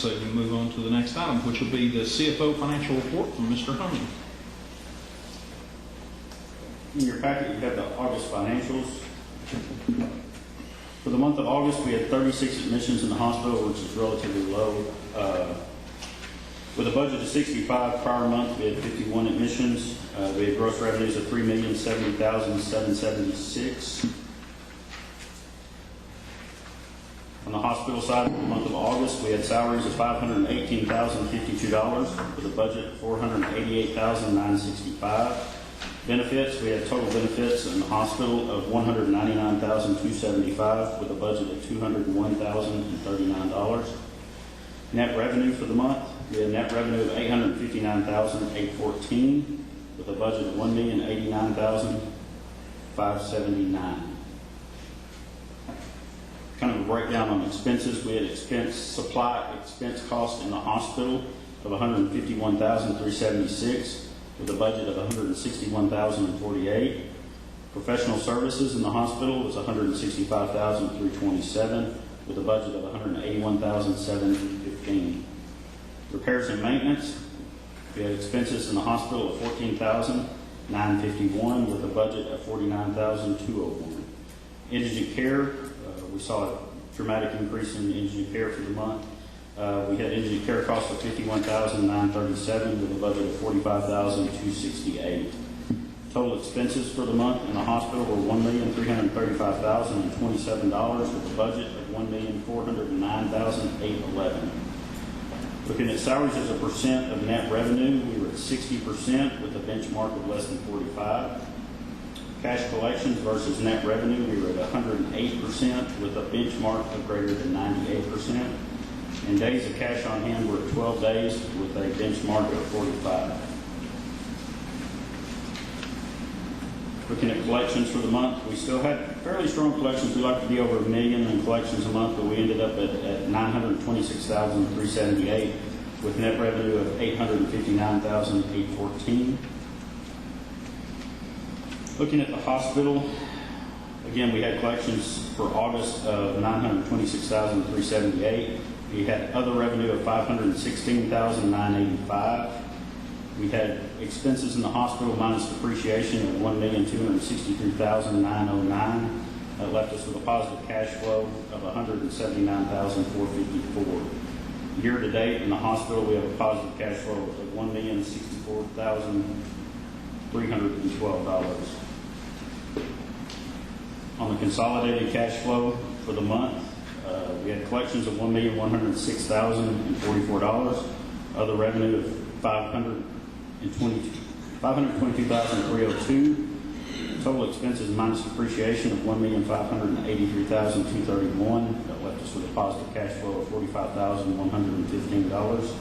say we move on to the next item, which will be the CFO financial report from Mr. Honea. In your packet, you have the August financials. For the month of August, we had 36 admissions in the hospital, which is relatively low. With a budget of 65, prior month we had 51 admissions. We had gross revenues of $3,070,776. On the hospital side, for the month of August, we had salaries of $518,052 with a budget of $488,965. Benefits, we had total benefits in the hospital of $199,275 with a budget of $201,039. Net revenue for the month, we had net revenue of $859,814 with a budget of $1,089,579. Kind of a breakdown on expenses, we had supply expense cost in the hospital of $151,376 with a budget of $161,048. Professional services in the hospital was $165,327 with a budget of $181,715. Repairs and maintenance, we had expenses in the hospital of $14,951 with a budget of $49,201. Indigent care, we saw a dramatic increase in indigent care for the month. We had indigent care costs of $51,937 with a budget of $45,268. Total expenses for the month in the hospital were $1,335,027 with a budget of $1,409,811. Looking at salaries as a percent of net revenue, we were at 60% with a benchmark of less than 45. Cash collections versus net revenue, we were at 108% with a benchmark of greater than 98%. And days of cash on hand were at 12 days with a benchmark of 45. Looking at collections for the month, we still had fairly strong collections. We like to be over $1 million in collections a month, but we ended up at $926,378 with net revenue of $859,814. Looking at the hospital, again, we had collections for August of $926,378. We had other revenue of $516,985. We had expenses in the hospital minus depreciation of $1,263,909. That left us with a positive cash flow of $179,454. Year to date in the hospital, we have a positive cash flow of $1,064,312. On the consolidated cash flow for the month, we had collections of $1,106,044, other revenue of $522,302, total expenses minus depreciation of $1,583,231. That left us with a positive cash flow of $45,115.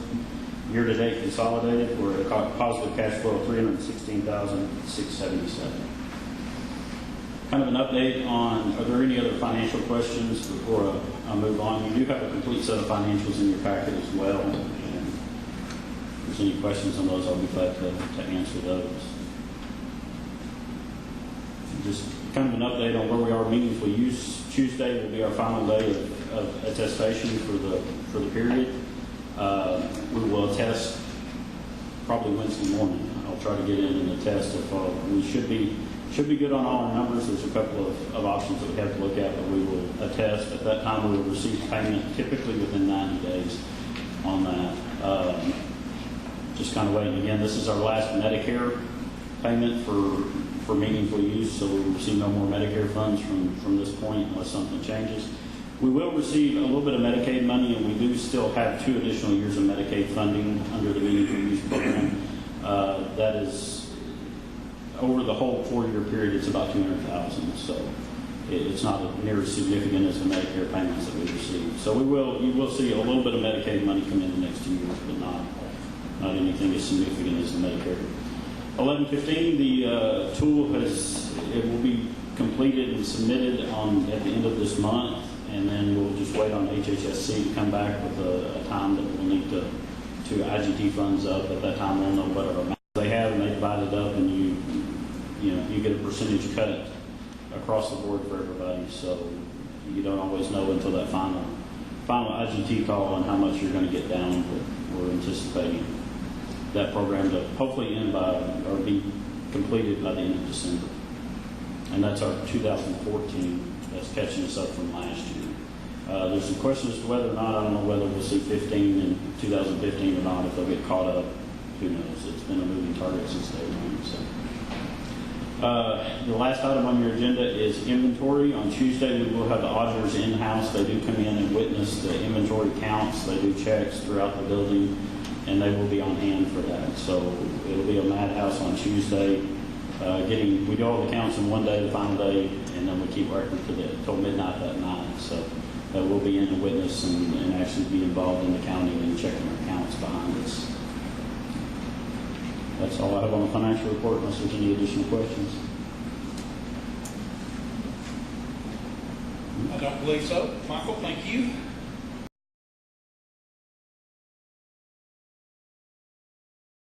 Year to date consolidated, we're at a positive cash flow of $316,677. Kind of an update on, are there any other financial questions before I move on? You do have a complete set of financials in your packet as well. And if there's any questions on those, I'll be glad to answer those. Just kind of an update on where we are meaningful use. Tuesday will be our final day of attestation for the period. We will attest probably Wednesday morning. I'll try to get in and attest if we should be good on all our numbers. There's a couple of options that we have to look at, but we will attest. At that time, we will receive payment typically within 90 days on that. Just kind of waiting. Again, this is our last Medicare payment for meaningful use, so we will receive no more Medicare funds from this point unless something changes. We will receive a little bit of Medicaid money, and we do still have 2 additional years of Medicaid funding under the meaningful use program. That is, over the whole 4-year period, it's about $200,000. So it's not near as significant as the Medicare payments that we receive. So you will see a little bit of Medicaid money come in the next 2 years, but not anything as significant as the Medicare. 1115, the tool will be completed and submitted at the end of this month, and then we'll just wait on HHSC to come back with a time that we'll need to IGT funds up. At that time, we'll know whatever amount they have, and they divide it up, and you get a percentage cut across the board for everybody. So you don't always know until that final final IGT call on how much you're going to get down, but we're anticipating that program to hopefully end by, or be completed by the end of December. And that's our 2014, that's catching us up from last year. There's some questions as to whether or not, I don't know whether we'll see 15 in 2015 or not, if they'll get caught up, who knows. It's been a moving target since day one. So. The last item on your agenda is inventory. On Tuesday, we will have the auditors in-house. They do come in and witness the inventory counts. They do checks throughout the building, and they will be on hand for that. So it'll be a madhouse on Tuesday. We do all the counts in one day, the final day, and then we keep record till midnight that night. So we'll be in and witness and actually be involved in the counting and checking our counts behind us. That's all I have on the financial report, unless there's any additional questions. I don't believe so. Michael, thank you.